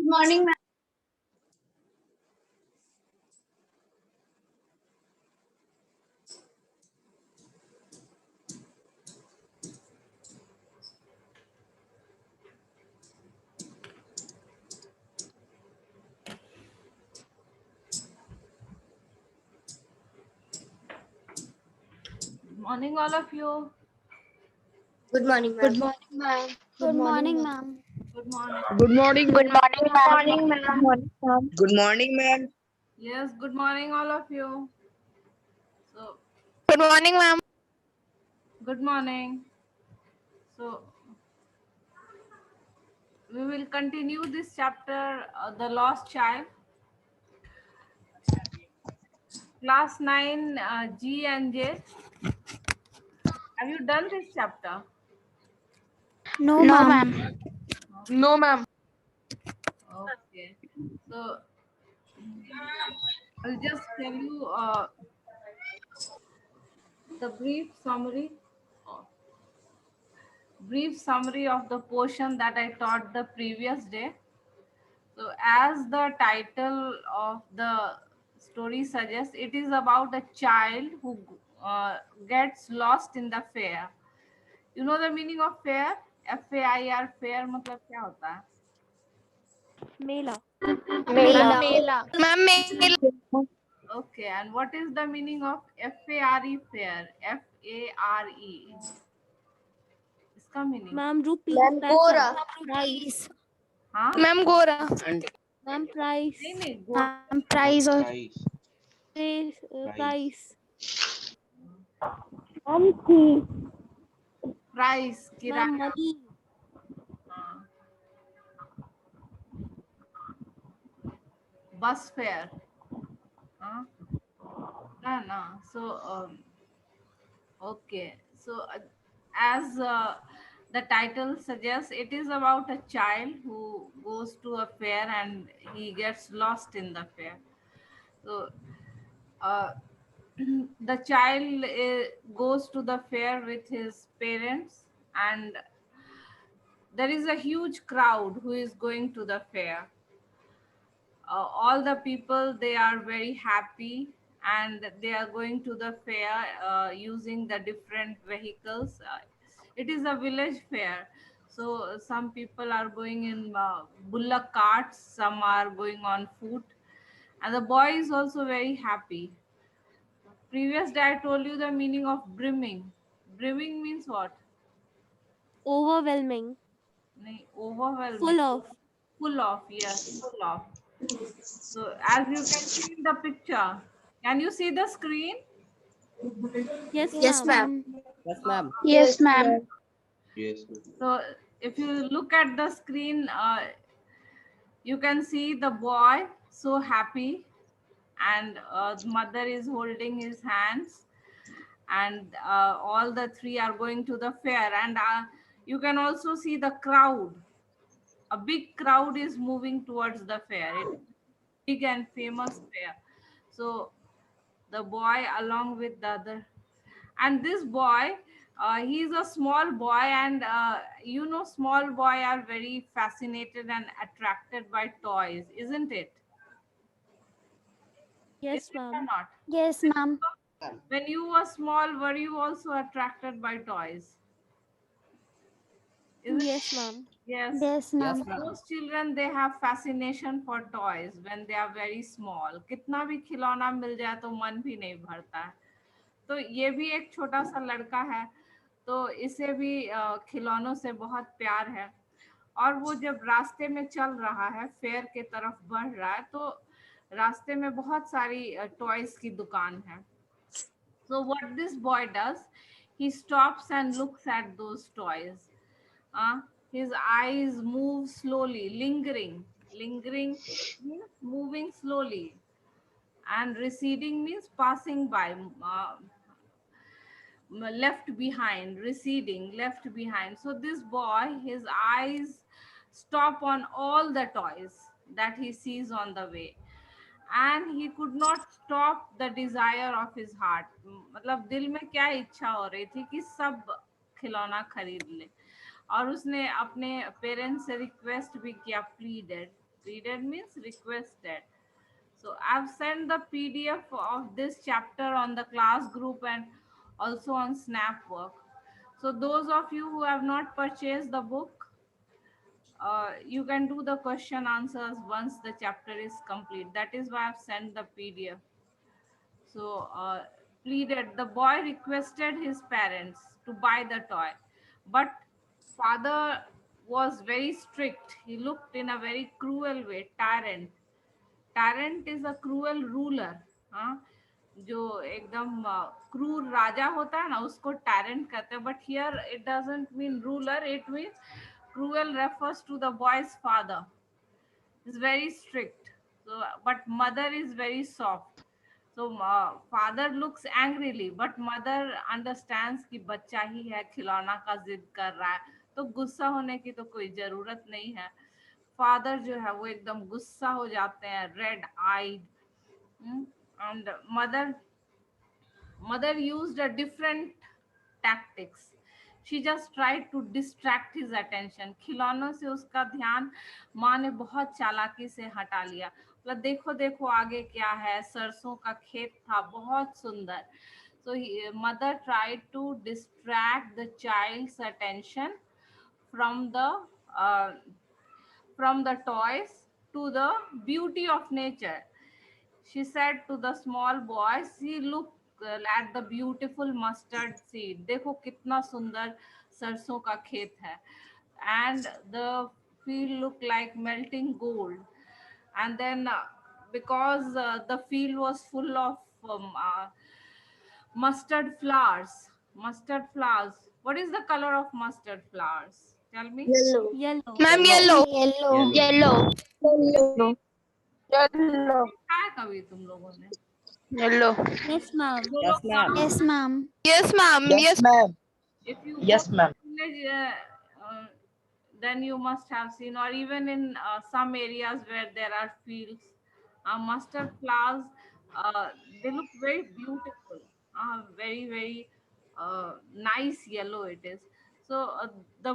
morning, ma'am. Good morning, all of you. Good morning, ma'am. Good morning, ma'am. Good morning, ma'am. Good morning. Good morning. Good morning, ma'am. Good morning, ma'am. Good morning, ma'am. Yes, good morning, all of you. So, Good morning, ma'am. good morning. So, we will continue this chapter, The Lost Child. Class 9, G and J. Have you done this chapter? No, ma'am. No, ma'am. Okay. So, I'll just tell you the brief summary of the portion that I taught the previous day. So, as the title of the story suggests, it is about a child who uh, gets lost in the fair. You know the meaning of fair? FAIR, fair मतलब क्या होता है? Mela. Mela. Ma'am, Mela. Okay, and what is the meaning of FARE, fair? FARE. इसका meaning? Ma'am, rupee. Ma'am, Gora. Price. हाँ? Ma'am, Gora. Ma'am, price. नहीं go. Ma'am, price or Price. price. Ma'am, fee. Price, Ma'am, किराया. money. हाँ. Bus fare. हाँ? ना ना. So okay, so as the title suggests, it is about a child who goes to a fair and he gets lost in the fair. So uh, the child goes to the fair with his parents, and there is a huge crowd who is going to the fair. All the people, they are very happy, and they are going to the fair using the different vehicles. It is a village fair, so some people are going in bullock carts, some are going on foot, and the boy is also very happy. Previous day I told you the meaning of brimming means what? Overwhelming. Nahi, overwhelming. Full of. Full of, yes, full of. So as you can see in the picture, can you see the screen? Yes, Yes, ma'am. ma'am. Yes, ma'am. Yes, ma'am. Yes. So if you look at the screen, you can see the boy so happy, and the mother is holding his hands, and all the three are going to the fair, and you can also see the crowd. A big crowd is moving towards the fair. It's big and famous fair. So the boy along with the other, and this boy, he's a small boy, and small boy are very fascinated and attracted by toys, isn't it? Is Yes, it or ma'am. not? Yes, ma'am. When you were small, were you also attracted by toys? Isn't it? Yes, ma'am. Yes. Yes, Yes, ma'am. ma'am. Most children, they have fascination for toys when they are very small. कितना भी खिलौना मिल जाए तो मन भी नहीं भरता है. तो ये भी एक छोटा सा लड़का है, तो इसे भी खिलौनों से बहुत प्यार है. और वो जब रास्ते में चल रहा है, फेयर के तरफ बढ़ रहा है, तो रास्ते में बहुत सारी टॉयज की दुकान है. So what this boy does, he stops and looks at those toys. Uh, his eyes move slowly, lingering means moving slowly, and receding means passing by, left behind, receding, left behind. So this boy, his eyes stop on all the toys that he sees on the way, and he could not stop the desire of his heart. मतलब दिल में क्या इच्छा हो रही थी कि सब खिलौना खरीद ले, और उसने अपने पेरेंट्स से रिक्वेस्ट भी किया, pleaded. Pleaded means requested. So I've sent the PDF of this chapter on the class group and also on Snapwork. So those of you who have not purchased the book, you can do the question answers once the chapter is complete. That is why I've sent the PDF. So pleaded, the boy requested his parents to buy the toy, but father was very strict. He looked in a very cruel way, tyrant. Tyrant is a cruel ruler. हाँ, जो एकदम क्रूर राजा होता है ना, उसको tyrant कहते हैं. But here it doesn't mean ruler, it means cruel refers to the boy's father. Is very strict. So but mother is very soft. So father looks angrily, but mother understands कि बच्चा ही है, खिलौना का जिद कर रहा है, तो गुस्सा होने की तो कोई जरूरत नहीं है. फादर जो है वो एकदम गुस्सा हो जाते हैं, red eyed. And mother used a different tactics. She just tried to distract his attention. खिलौनों से उसका ध्यान माँ ने बहुत चालाकी से हटा लिया. मतलब देखो देखो आगे क्या है, सरसों का खेत था बहुत सुंदर. So mother tried to distract the child's attention from uh, the toys to the beauty of nature. She said to the small boy, see, look at the beautiful mustard seed. देखो कितना सुंदर सरसों का खेत है. And the field looked like melting gold. And then because the field was full of mustard flowers. Mustard flowers. What is the color of mustard flowers? Tell me. Yellow. Yellow. Ma'am, Yellow. yellow. Yellow. Yellow. Yellow. देखा है कभी तुम लोगों ने? Yellow. Yes, ma'am. जो Yes, लोग ma'am. Yes, ma'am. Yes, ma'am. Yes, ma'am. if you Yes, go to ma'am. village, then you must have seen, or even in some areas where there are fields, mustard flowers, they look very beautiful, very nice yellow it is. So the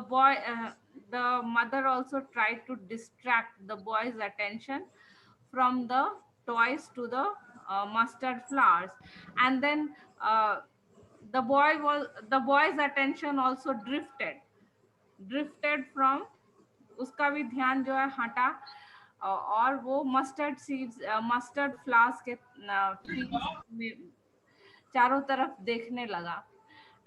mother also tried to distract the boy's attention from the toys to the mustard flowers. And then the boy's attention also drifted from, उसका भी ध्यान जो है हटा, और वो mustard seeds mustard flowers के fields में चारों तरफ देखने लगा.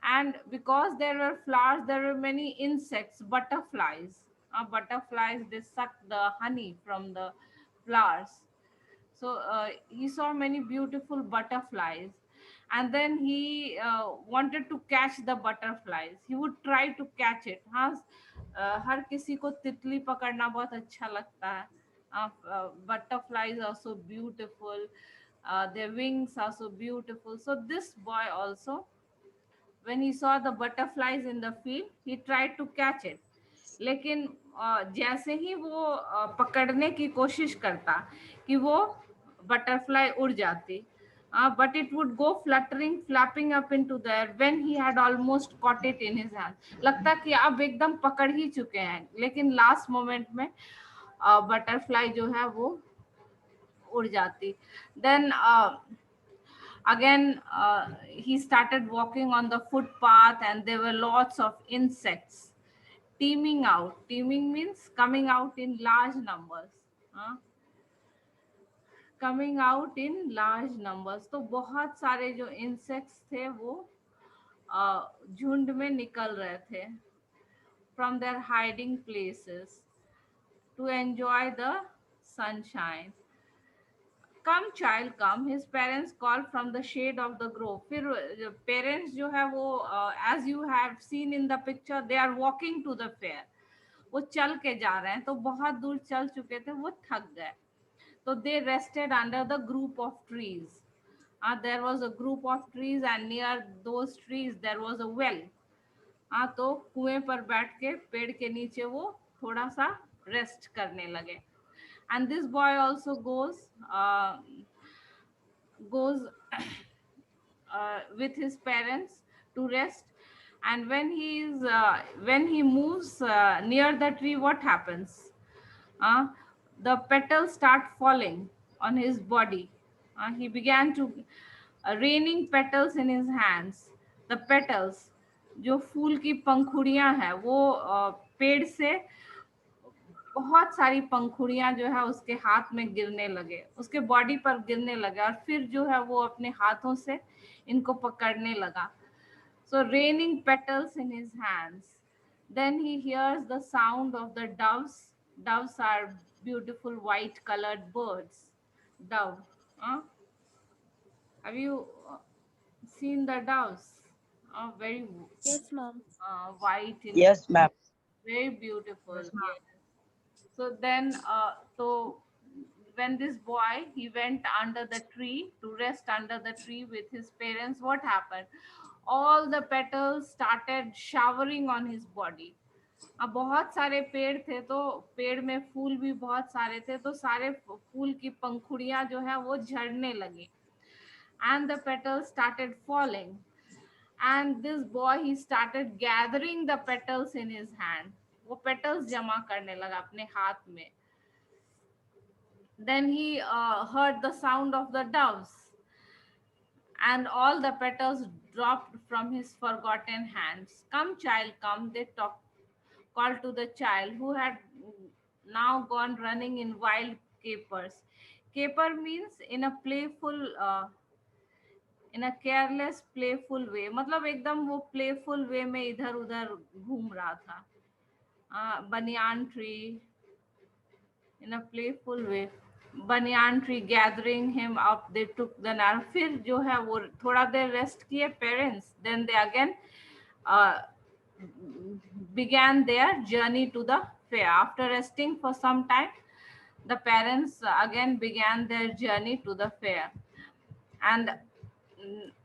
And because there were flowers, there were many insects, butterflies. Butterflies, they suck the honey from the flowers. So he saw many beautiful butterflies, and then he wanted to catch the butterflies. He would try to catch it. हाँ, हर किसी को तितली पकड़ना बहुत अच्छा लगता है. Butterflies are so beautiful. Their wings are so beautiful. So this boy also, when he saw the butterflies in the field, he tried to catch it. लेकिन जैसे ही वो पकड़ने की कोशिश करता कि वो बटरफ्लाई उड़ जाती, but it would go flapping up into the air when he had almost caught it in his hand. लगता कि अब एकदम पकड़ ही चुके हैं, लेकिन लास्ट मोमेंट में बटरफ्लाई जो है वो उड़ जाती. Then again he started walking on the footpath, and there were lots of insects teeming out. Teeming means coming out in large numbers. Coming out in large numbers. तो बहुत सारे जो insects थे वो झुंड में निकल रहे थे from their hiding places to enjoy the sunshine. Come child come, his parents called from the shade of the grove. फिर parents जो है वो as you have seen in the picture, they are walking to the fair. वो चल के जा रहे हैं, तो बहुत दूर चल चुके थे, वो थक गए. So they rested under the group of trees. There was a group of trees, and near those trees there was a well. तो कुएं पर बैठ के पेड़ के नीचे वो थोड़ा सा रेस्ट करने लगे. And this boy also goes with his parents to rest. And when he moves near the tree, what happens? the petals start falling on his body. He began to raining petals in his hands. The petals, जो फूल की पंखुड़ियां हैं, वो पेड़ से बहुत सारी पंखुड़ियां जो है उसके हाथ में गिरने लगे, उसके बॉडी पर गिरने लगे, और फिर जो है वो अपने हाथों से इनको पकड़ने लगा. So raining petals in his hands. Then he hears the sound of the doves. Doves are beautiful white colored birds. Dove. Huh? Have you seen the doves? Very Yes, ma'am. white in Yes, ma'am. very beautiful. Yes. So then, so when this boy, he went under the tree to rest under the tree with his parents, what happened? All the petals started showering on his body. अब बहुत सारे पेड़ थे, तो पेड़ में फूल भी बहुत सारे थे, तो सारे फूल की पंखुड़ियां जो है वो झड़ने लगी. And the petals started falling. And this boy, he started gathering the petals in his hand. वो petals जमा करने लगा अपने हाथ में. Then he heard the sound of the doves, and all the petals dropped from his forgotten hands. Come, child, come, they called to the child, who had now gone running in wild capers. Caper means in a playful, in a careless, playful way. मतलब एकदम वो playful way में इधर उधर घूम रहा था. Banyan tree, in a playful way. Banyan tree gathering him up, they took the nar. फिर जो है वो थोड़ा देर रेस्ट किए parents. Then they again uh, began their journey to the fair. After resting for some time, the parents again began their journey to the fair. And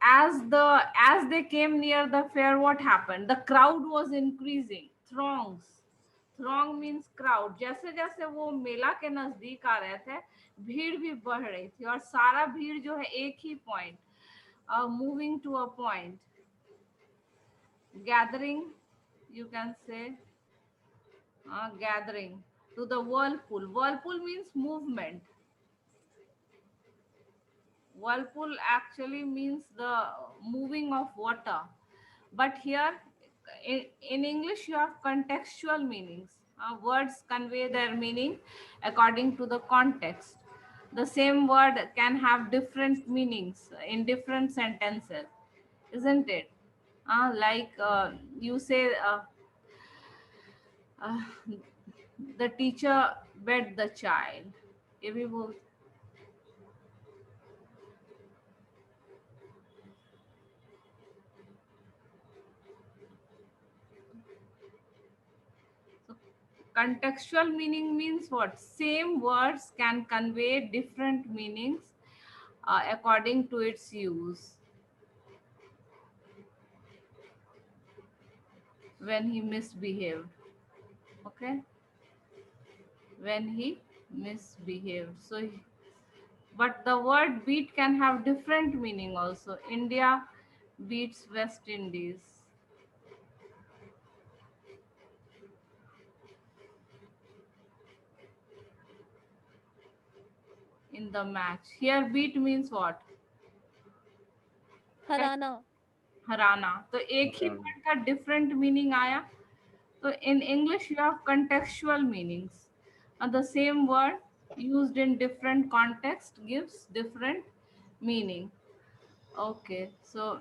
as they came near the fair, what happened? The crowd was increasing. Throng means crowd. जैसे जैसे वो मेला के नजदीक आ रहे थे, भीड़ भी बढ़ रही थी, और सारा भीड़ जो है एक ही point, moving to a point, gathering, you can say, gathering to the whirlpool. Whirlpool means movement. Whirlpool actually means the moving of water, but here in English you have contextual meanings. Words convey their meaning according to the context. The same word can have different meanings in different sentences, isn't it? Like you say, uh, the teacher beat the child. ये भी बोल. Contextual meaning means what? Same words can convey different meanings according to its use. When he misbehaved, okay? When he misbehaved. So, but the word beat can have different meaning also. India beats West Indies. In the match. Here beat means what? हराना. हराना. तो एक ही word का different meaning आया. तो in English you have contextual meanings, and the same word used in different context gives different meaning. Okay, so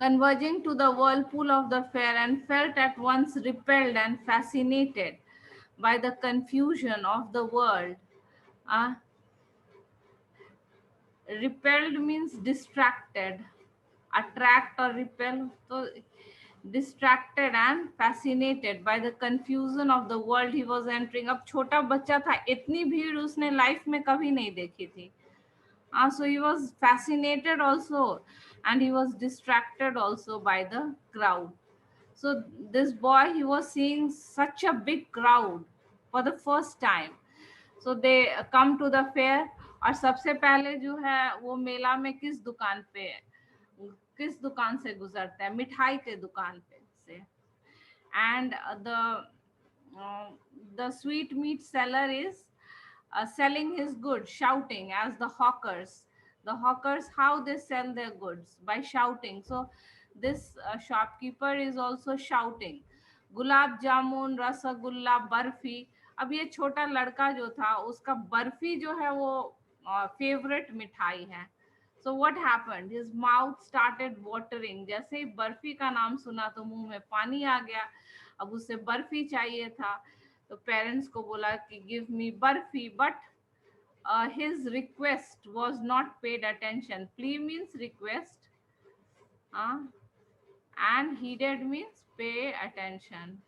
converging to the whirlpool of the fair, and felt at once repelled and fascinated by the confusion of the world. Repelled means distracted. Attract or repel. So distracted and fascinated by the confusion of the world he was entering. अब छोटा बच्चा था, इतनी भीड़ उसने life में कभी नहीं देखी थी. So he was fascinated also, and he was distracted also by the crowd. So this boy, he was seeing such a big crowd for the first time. So they come to the fair, और सबसे पहले जो है वो मेला में किस दुकान से गुजरते हैं? मिठाई के दुकान पे से. And uh, the sweet meat seller is selling his goods, shouting as the hawkers. The hawkers, how they sell their goods? By shouting. So this shopkeeper is also shouting. Gulab jamun, rasgulla, barfi. अब ये छोटा लड़का जो था उसका बर्फी जो है वो फेवरेट मिठाई है. So what happened? His mouth started watering. जैसे ही बर्फी का नाम सुना तो मुंह में पानी आ गया. अब उसे बर्फी चाहिए था. तो पेरेंट्स को बोला कि give me barfi, but his request was not paid attention. Plea means request, uh, and heeded means pay attention.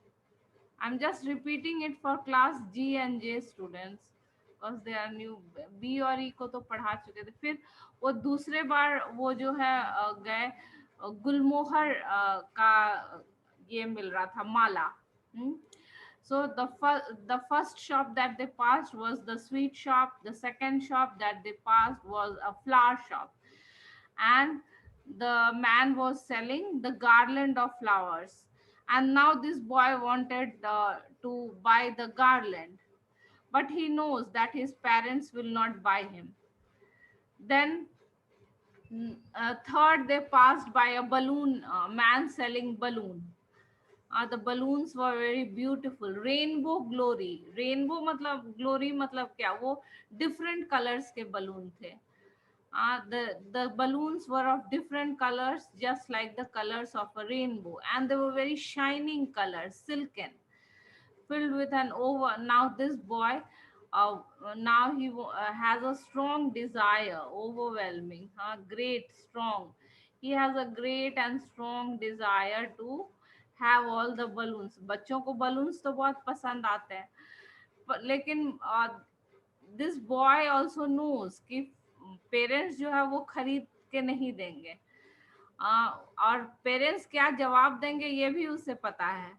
I'm just repeating it for class G and J students because they are new. B और E को तो पढ़ा चुके थे. फिर वो दूसरे बार वो जो है गए गुलमोहर का ये मिल रहा था माला. So the first shop that they passed was the sweet shop. The second shop that they passed was a flower shop, and the man was selling the garland of flowers. And now this boy wanted to buy the garland, but he knows that his parents will not buy him. Then third, they passed by a balloon man selling balloon. The balloons were very beautiful. Rainbow glory. Rainbow मतलब glory मतलब क्या? वो different colors के balloon थे. The balloons were of different colors, just like the colors of a rainbow, and they were very shining colors, silken, filled with an over. Now this boy, uh, now he has a strong desire, overwhelming, great, strong. He has a great and strong desire to have all the balloons. बच्चों को balloons तो बहुत पसंद आते हैं, लेकिन this boy also knows कि parents जो है वो खरीद के नहीं देंगे, और पेरेंट्स क्या जवाब देंगे ये भी उसे पता है.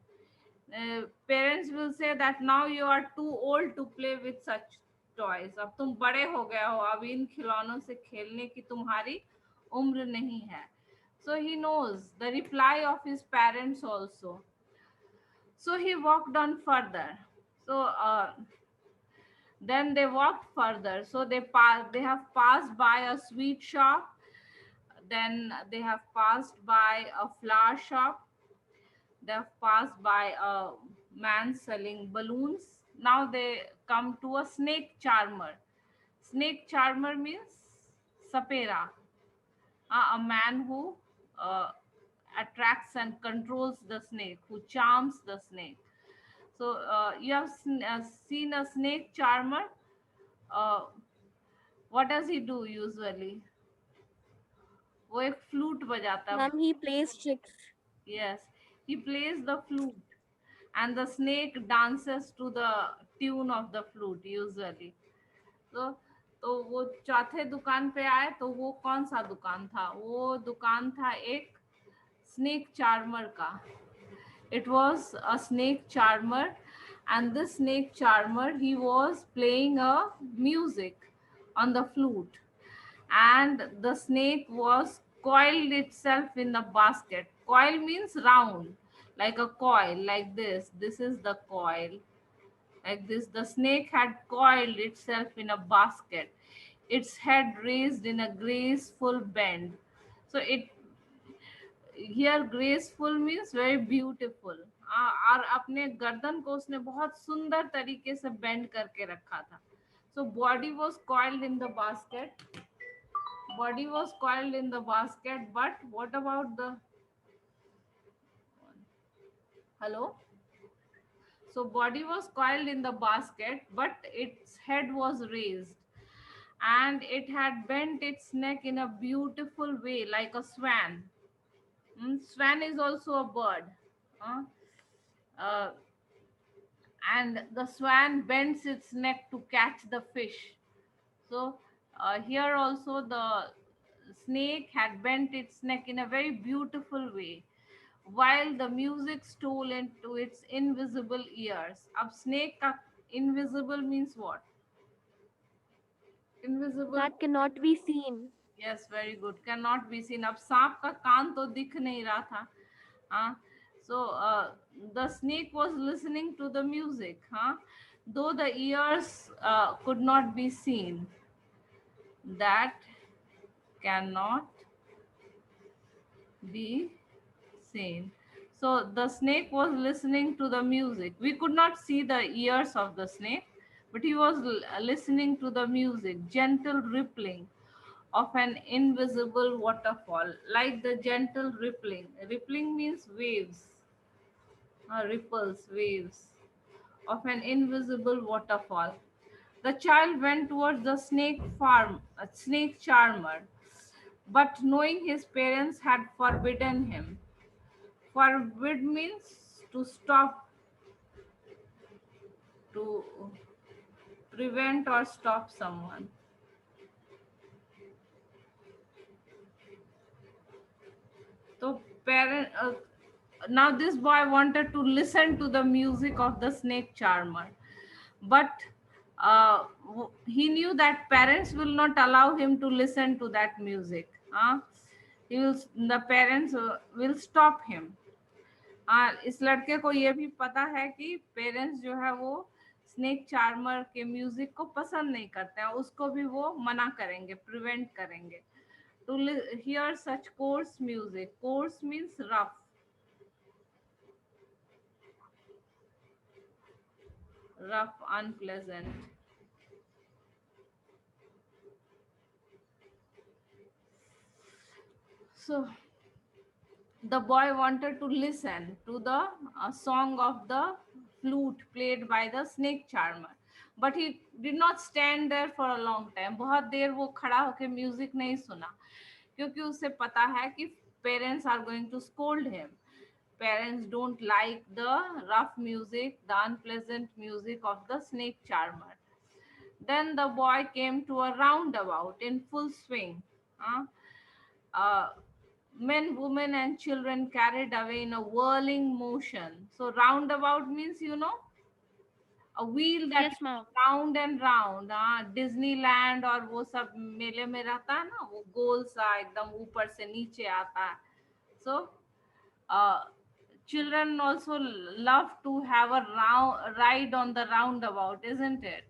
Parents will say that now you are too old to play with such toys. अब तुम बड़े हो गए हो, अब इन खिलौनों से खेलने की तुम्हारी उम्र नहीं है. So he knows the reply of his parents also. So he walked on further. So then they walked further. So they have passed by a sweet shop. Then they have passed by a flower shop. They have passed by a man selling balloons. Now they come to a snake charmer. Snake charmer means sapera, a man who attracts and controls the snake, who charms the snake. So you have seen a snake charmer. Uh, what does he do usually? वो एक flute बजाता है. Ma'am, he plays tricks. Yes, he plays the flute, and the snake dances to the tune of the flute usually. तो वो चौथे दुकान पे आए. तो वो कौन सा दुकान था? वो दुकान था एक snake charmer का. It was a snake charmer, and this snake charmer, he was playing a music on the flute, and the snake was coiled itself in the basket. Coil means round, like a coil, like this. This is the coil, like this. The snake had coiled itself in a basket, its head raised in a graceful bend. So it here graceful means very beautiful. और अपने गर्दन को उसने बहुत सुंदर तरीके से bend करके रखा था. So body was coiled in the basket. Body was coiled in the basket, but what about the hello? So body was coiled in the basket, but its head was raised, and it had bent its neck in a beautiful way, like a swan. Swan is also a bird. Uh, uh, and the swan bends its neck to catch the fish. So here also the snake had bent its neck in a very beautiful way, while the music stole into its invisible ears. Ab snake ka invisible means what? Invisible. That cannot be seen. Yes, very good. Cannot be seen. अब सांप का कान तो दिख नहीं रहा था. So the snake was listening to the music, though the ears could not be seen. That cannot be seen. So the snake was listening to the music. We could not see the ears of the snake, but he was listening to the music, gentle rippling of an invisible waterfall, like the gentle rippling. Rippling means waves, ripples, waves of an invisible waterfall. The child went towards the snake charmer, but knowing his parents had forbidden him. Forbid means to stop, to prevent or stop someone. So now this boy wanted to listen to the music of the snake charmer, but he knew that parents will not allow him to listen to that music. The parents will stop him. इस लड़के को ये भी पता है कि parents जो है वो स्नेक चार्मर के म्यूजिक को पसंद नहीं करते हैं, उसको भी वो मना करेंगे, प्रिवेंट करेंगे. To hear such coarse music. Coarse means rough. Rough, unpleasant. So the boy wanted to listen to the song of the flute played by the snake charmer, but he did not stand there for a long time. बहुत देर वो खड़ा होके music नहीं सुना, क्योंकि उसे पता है कि parents are going to scold him. Parents don't like the rough music, the unpleasant music of the snake charmer. Then the boy came to a roundabout in full swing. Uh, Men, women, and children carried away in a whirling motion. So roundabout means, a wheel that Yes, ma'am. round and round. Disneyland और वो सब मेले में रहता है ना, वो गोल सा एकदम ऊपर से नीचे आता है. So children also love to have a ride on the roundabout, isn't it?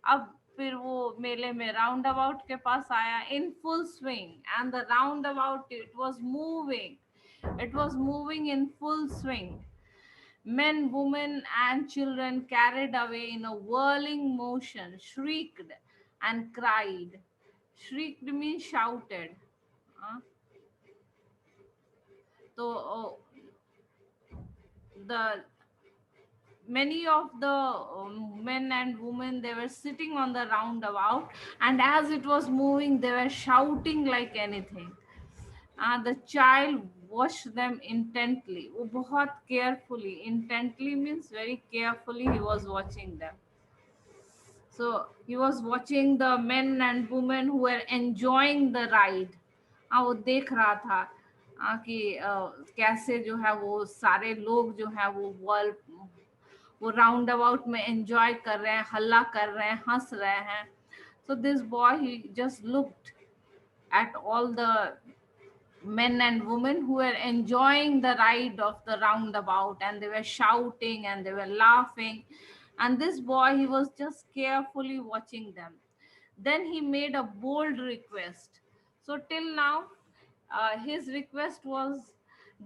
अब फिर वो मेले में roundabout के पास आया in full swing, and the roundabout, it was moving in full swing. Men, women, and children carried away in a whirling motion, shrieked and cried. Shrieked means shouted. So the many of the men and women, they were sitting on the roundabout, and as it was moving, they were shouting like anything. The child watched them intently. वो बहुत carefully, intently means very carefully he was watching them. So he was watching the men and women who were enjoying the ride. वो देख रहा था कि कैसे जो है वो सारे लोग जो है वो राउंड अबाउट में एंजॉय कर रहे हैं, हल्ला कर रहे हैं, हंस रहे हैं. So this boy, he just looked at all the men and women who were enjoying the ride of the roundabout, and they were shouting and they were laughing, and this boy, he was just carefully watching them. Then he made a bold request. So till now his request was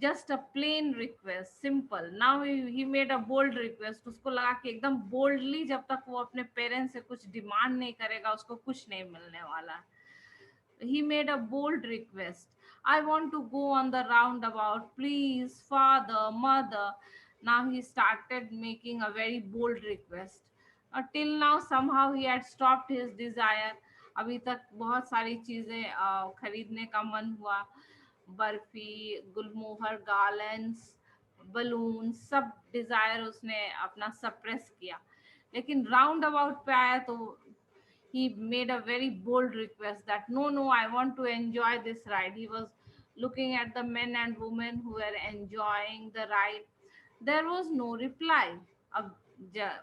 just a plain request, simple. Now he made a bold request. उसको लगा कि एकदम boldly जब तक वो अपने parents से कुछ डिमांड नहीं करेगा, उसको कुछ नहीं मिलने वाला. He made a bold request. I want to go on the roundabout, please, father, mother. Now he started making a very bold request. Till now somehow he had stopped his desire. अभी तक बहुत सारी चीजें खरीदने का मन हुआ, बर्फी, गुलमोहर, garlands, balloon, सब डिजायर उसने अपना सप्रेस किया. लेकिन राउंड अबाउट पे आया तो he made a very bold request that no, I want to enjoy this ride. He was looking at the men and women who were enjoying the ride. There was no reply. अब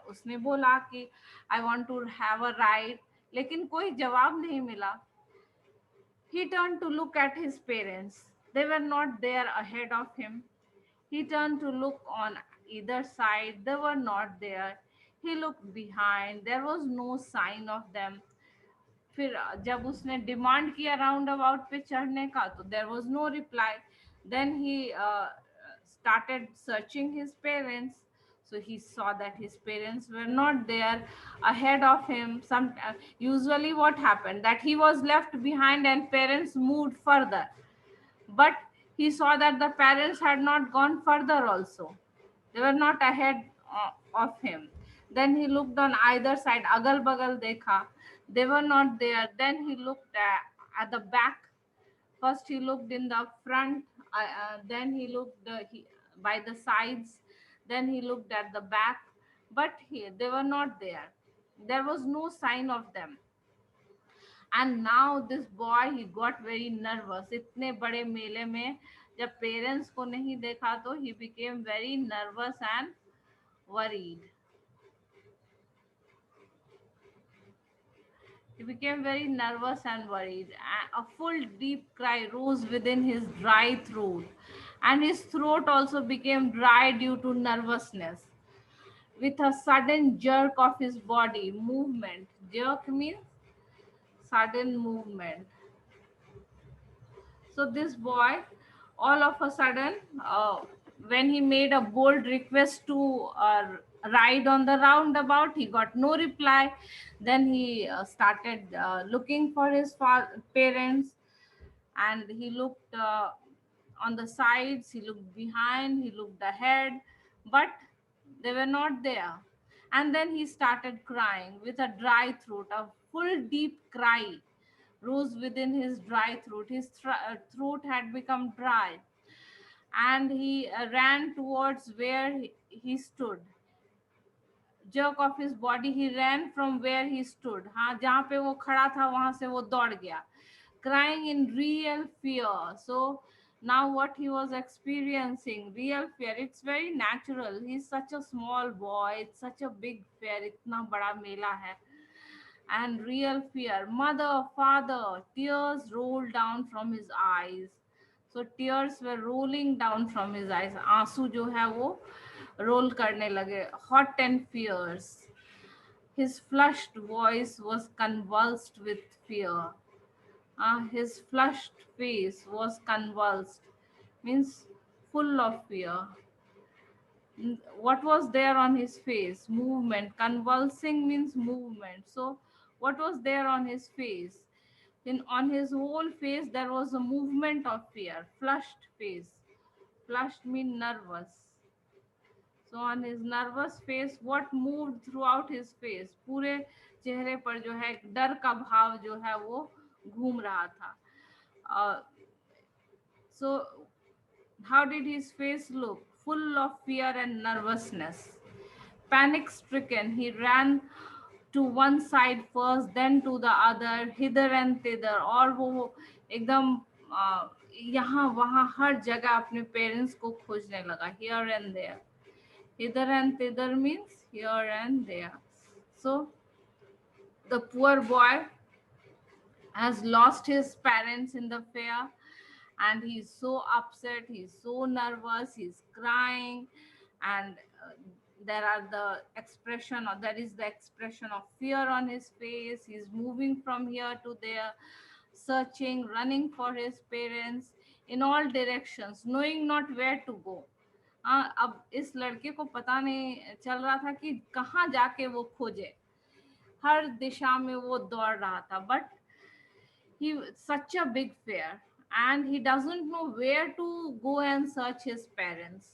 उसने बोला कि I want to have a ride, लेकिन कोई जवाब नहीं मिला. He turned to look at his parents. They were not there ahead of him. He turned to look on either side. They were not there. He looked behind. There was no sign of them. फिर जब उसने demand किया round about पे चढ़ने का तो there was no reply. Then he started searching his parents. So he saw that his parents were not there ahead of him. Usually what happened, that he was left behind and parents moved further, but he saw that the parents had not gone further also. They were not ahead of him. Then he looked on either side, agal bagal dekha. They were not there. Then he looked at the back. First he looked in the front, then he looked by the sides, then he looked at the back, but they were not there. There was no sign of them. And now this boy, he got very nervous. इतने बड़े मेले में जब parents को नहीं देखा तो he became very nervous and worried. He became very nervous and worried. A full deep cry rose within his dry throat, and his throat also became dry due to nervousness. With a sudden jerk of his body, movement. Jerk means sudden movement. So this boy, all of a sudden, when he made a bold request to ride on the roundabout, he got no reply. Then he started looking for his parents, and he looked on the sides, he looked behind, he looked ahead, but they were not there. And then he started crying with a dry throat, a full deep cry rose within his dry throat. His throat had become dry, and he ran towards where he stood. Jerk of his body, he ran from where he stood. हाँ, जहाँ पे वो खड़ा था वहां से वो दौड़ गया. Crying in real fear. So now what he was experiencing, real fear. It's very natural. He's such a small boy. It's such a big fear. इतना बड़ा मेला है. And real fear. Mother, father, tears rolled down from his eyes. So tears were rolling down from his eyes. आंसू जो है वो roll करने लगे. Hot and fierce. His flushed voice was convulsed with fear. His flushed face was convulsed, means full of fear. What was there on his face? Movement. Convulsing means movement. So what was there on his face? On his whole face there was a movement of fear. Flushed face. Flushed means nervous. So on his nervous face, what moved throughout his face? पूरे चेहरे पर जो है डर का भाव जो है वो घूम रहा था. So how did his face look? Full of fear and nervousness. Panic stricken, he ran to one side first, then to the other, hither and thither. और वो एकदम यहाँ वहाँ हर जगह अपने पेरेंट्स को खोजने लगा. Here and there. Hither and thither means here and there. So the poor boy has lost his parents in the fair, and he's so upset, he's so nervous, he's crying, and there is the expression of fear on his face. He's moving from here to there, searching, running for his parents in all directions, knowing not where to go. अब इस लड़के को पता नहीं चल रहा था कि कहाँ जाके वो खोजे. हर दिशा में वो दौड़ रहा था, but he such a big fear, and he doesn't know where to go and search his parents.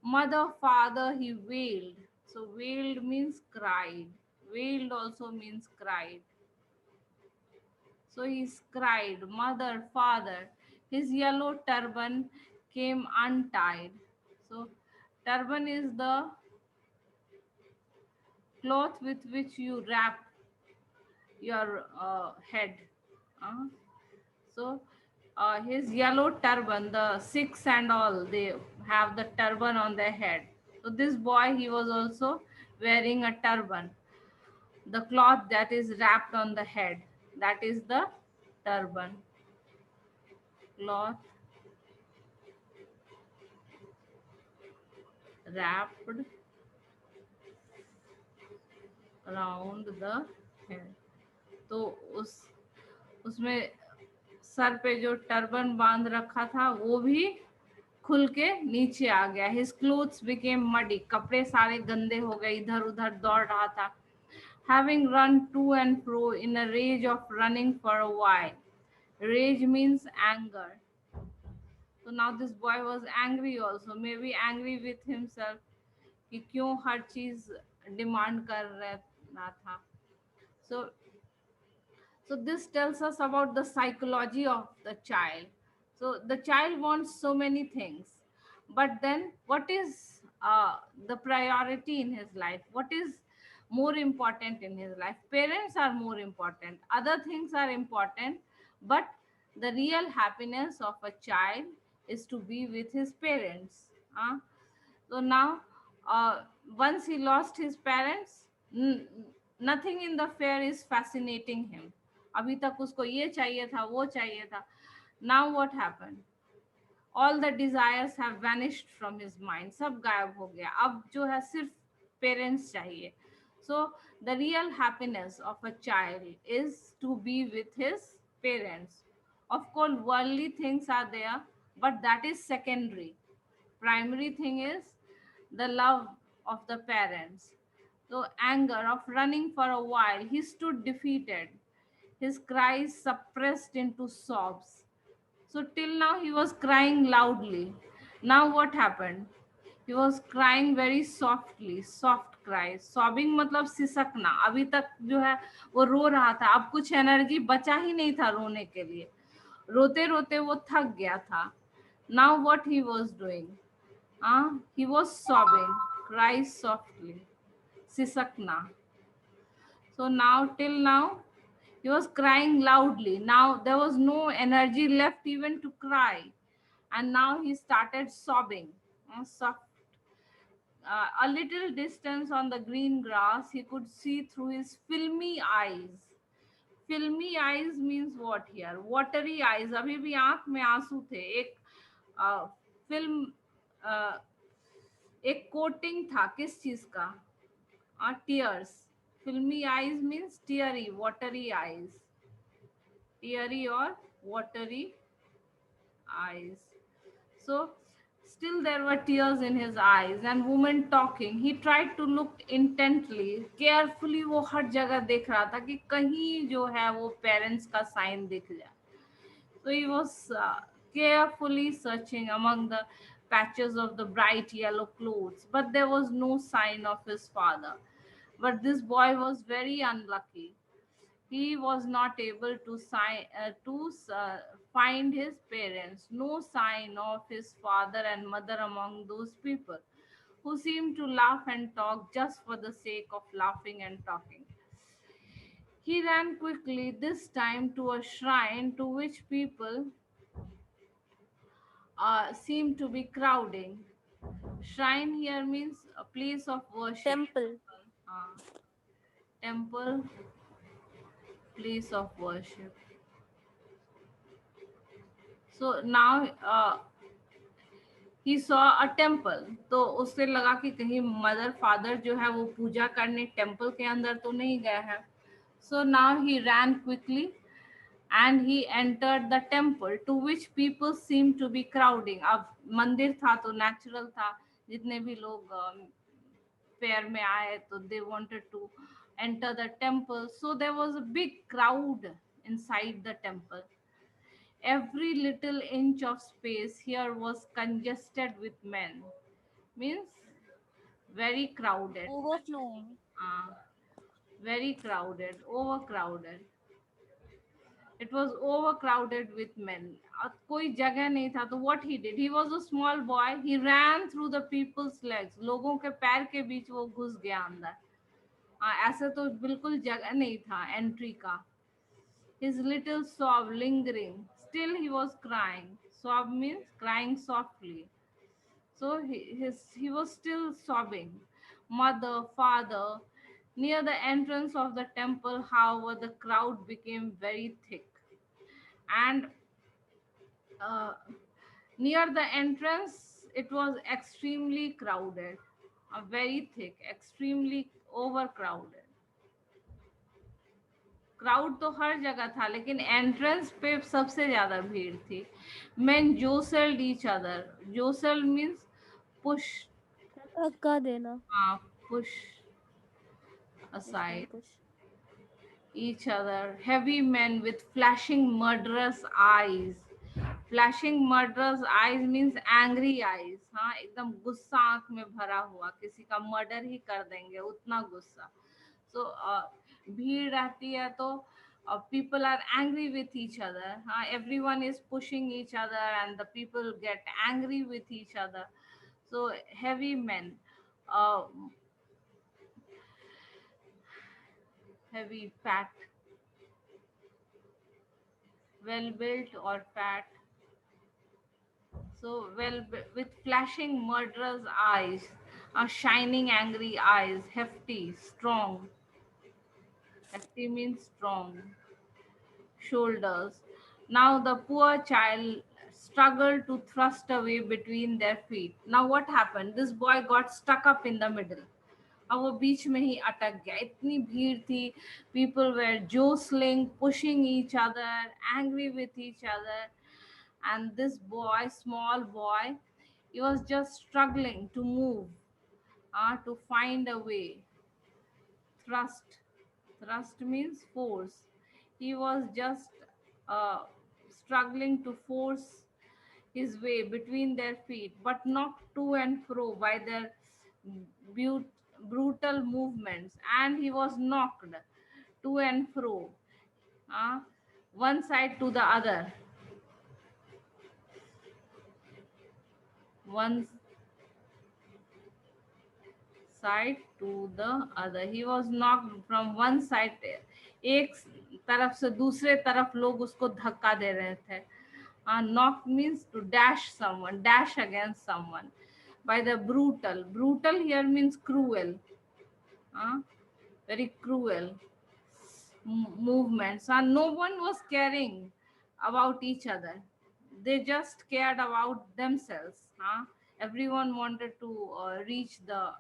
Mother, father, he wailed. So wailed means cried. Wailed also means cried. So he's cried, mother, father. His yellow turban came untied. So turban is the cloth with which you wrap your head. So his yellow turban, the Sikhs and all, they have the turban on their head. So this boy, he was also wearing a turban. The cloth that is wrapped on the head, that is the turban. Cloth wrapped around the head. तो उसमें sir पे जो turban बांध रखा था वो भी खुल के नीचे आ गया. His clothes became muddy. कपड़े सारे गंदे हो गए. इधर उधर दौड़ रहा था. Having run to and fro in a rage of running for a while. Rage means anger. So now this boy was angry also. Maybe angry with himself कि क्यों हर चीज डिमांड कर रहा था. So So this tells us about the psychology of the child. So the child wants so many things, but then what is the priority in his life? What is more important in his life? Parents are more important. Other things are important, but the real happiness of a child is to be with his parents. So now, uh, once he lost his parents, nothing in the fair is fascinating him. अभी तक उसको ये चाहिए था, वो चाहिए था. Now what happened? All the desires have vanished from his mind. सब गायब हो गया. अब जो है सिर्फ parents चाहिए. So the real happiness of a child is to be with his parents. Of course, worldly things are there, but that is secondary. Primary thing is the love of the parents. So anger of running for a while, he stood defeated, his cries suppressed into sobs. So till now he was crying loudly. Now what happened? He was crying very softly, soft cries. Sobbing मतलब सिसकना. अभी तक जो है वो रो रहा था. अब कुछ एनर्जी बचा ही नहीं था रोने के लिए. रोते रोते वो थक गया था. Now what he was doing? He was sobbing, cries softly, sisakna. So now, till now, he was crying loudly. Now there was no energy left even to cry. And now he started sobbing. Soft. A little distance on the green grass, he could see through his filmy eyes. Filmy eyes means what here? Watery eyes. अभी भी आंख में आंसू थे. एक film एक coating था किस चीज का? टीयर्स. फिल्मी eyes means teary, watery eyes. Teary और watery eyes. So still there were tears in his eyes and women talking. He tried to look intently, carefully. वो हर जगह देख रहा था कि कहीं जो है वो पेरेंट्स का साइन दिख जाए. So he was carefully searching among the patches of the bright yellow clothes, but there was no sign of his father. But this boy was very unlucky. He was not able to find his parents. No sign of his father and mother among those people who seemed to laugh and talk just for the sake of laughing and talking. He ran quickly, this time to a shrine to which people seemed to be crowding. Shrine here means a place of worship. Temple. Uh, temple, place of worship. So now he saw a temple. तो उससे लगा कि कहीं mother father जो है वो पूजा करने temple के अंदर तो नहीं गए हैं. So now he ran quickly and he entered the temple to which people seemed to be crowding. अब मंदिर था तो नेचुरल था, जितने भी लोग फेयर में आए तो they wanted to enter the temple. So there was a big crowd inside the temple. Every little inch of space here was congested with men. Means very crowded. Overflowing. Very crowded, overcrowded. It was overcrowded with men. कोई जगह नहीं था. तो what he did? He was a small boy. He ran through the people's legs. लोगों के पैर के बीच वो घुस गया अंदर. ऐसे तो बिल्कुल जगह नहीं था एंट्री का. His little sob lingering. Still he was crying. Sob means crying softly. So he was still sobbing. Mother, father. Near the entrance of the temple, however, the crowd became very thick. And near the entrance, it was extremely crowded, very thick, extremely overcrowded. Crowd तो हर जगह था, लेकिन entrance पे सबसे ज्यादा भीड़ थी. Men jostled each other. Jostle means push. धक्का देना. Push aside Push. each other. Heavy men with flashing murderous eyes. Flashing murderous eyes means angry eyes. हाँ, एकदम गुस्सा आंख में भरा हुआ, किसी का मर्डर ही कर देंगे उतना गुस्सा. So भीड़ रहती है तो people are angry with each other. Everyone is pushing each other and the people get angry with each other. So heavy men, heavy, fat, well built or fat. So with flashing murderous eyes, shining angry eyes, hefty, strong. Hefty means strong. Shoulders. Now the poor child struggled to thrust away between their feet. Now what happened? This boy got stuck up in the middle. अब वो बीच में ही अटक गया. इतनी भीड़ थी. People were jostling, pushing each other, angry with each other. And this boy, small boy, he was just struggling to move, to find a way. Thrust means force. He was just struggling to force his way between their feet, but knocked to and fro by their brutal movements. And he was knocked to and fro, one side to the other. One side to the other. He was knocked from one side. एक तरफ से दूसरे तरफ लोग उसको धक्का दे रहे थे. Knock means to dash someone, dash against someone by the brutal. Brutal here means cruel. Very cruel movements. No one was caring about each other. They just cared about themselves. Everyone wanted to reach the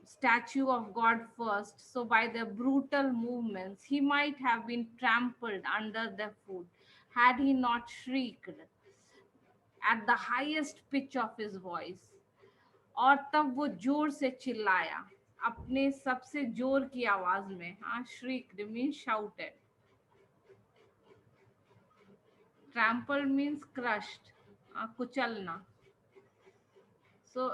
statue of God first. So by the brutal movements, he might have been trampled under their foot had he not shrieked at the highest pitch of his voice. और तब वो जोर से चिल्लाया अपने सबसे जोर की आवाज में. Shrieked means shouted. Trampled means crushed, कुचलना. So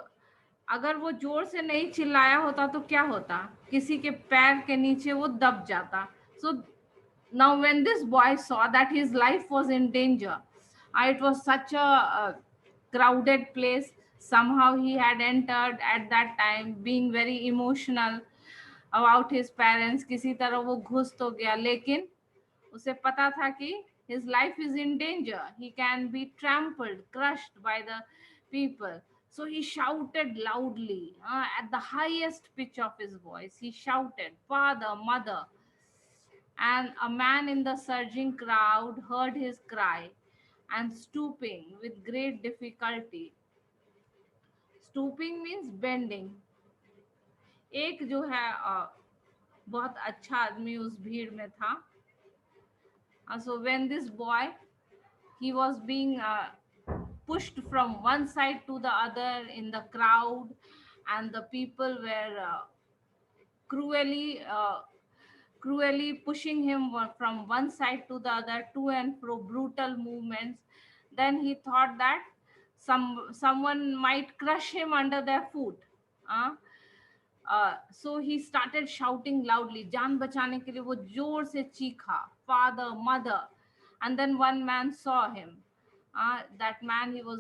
अगर वो जोर से नहीं चिल्लाया होता तो क्या होता? किसी के पैर के नीचे वो दब जाता. So now when this boy saw that his life was in danger, it was such a crowded place. Somehow he had entered at that time being very emotional about his parents. किसी तरह वो घुस तो गया, लेकिन उसे पता था कि his life is in danger. He can be trampled, crushed by the people. So he shouted loudly, at the highest pitch of his voice. He shouted, "Father, mother." And a man in the surging crowd heard his cry, and stooping with great difficulty. Stooping means bending. एक जो है बहुत अच्छा आदमी उस भीड़ में था. So when this boy, he was being pushed from one side to the other in the crowd, and the people were cruelly pushing him from one side to the other, to and fro, brutal movements. Then he thought that someone might crush him under their foot. So he started shouting loudly. जान बचाने के लिए वो जोर से चीखा, "Father, mother." And then one man saw him. That man, he was